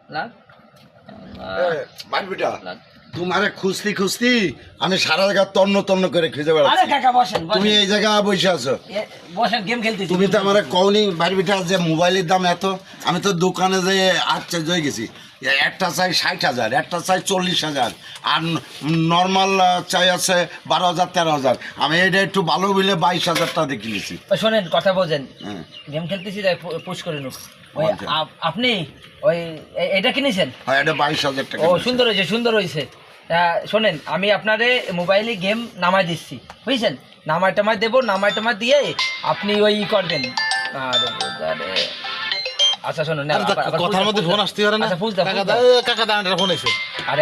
লাখ বাড়বিটা তোমারে খুঁজতি খুঁজতি আমি সারা জায়গা তন্ন তন্ন করে খুঁজে আরে বেড়াচ্ছি কাকা বসেন তুমি এই জায়গায় বসে আছো বসেন গেম খেলতেছি তুমি তো আমার কওনি বাড়বিটা যে মোবাইলের দাম এত আমি তো দোকানে যে আশ্চর্য হয়ে গেছি একটা চাই 60,000 একটা চাই 40,000 আর নর্মাল চাই আছে 12,000 13,000 আমি এটা একটু ভালো বলে 22,000 টাকা দিয়ে কিনেছি শোনেন কথা বোঝেন হ্যাঁ। গেম খেলতেছি তাই পুশ করে নুক ওই আচ্ছা। আপনি ওই এটা কিনেছেন হ্যাঁ এটা 22,000 টাকা ও সুন্দর হয়েছে সুন্দর হয়েছে শোনেন আমি আপনারে মোবাইলে গেম নামাই দিচ্ছি বুঝছেন নামাই টামাই দেবো নামাই টামাই দিয়ে আপনি ওই করবেন আরে আচ্ছা শোনেন কথার মধ্যে ফোন আসতে পারে না আচ্ছা বুঝলাম কাকা দাঁড়ান ফোন এসে আরে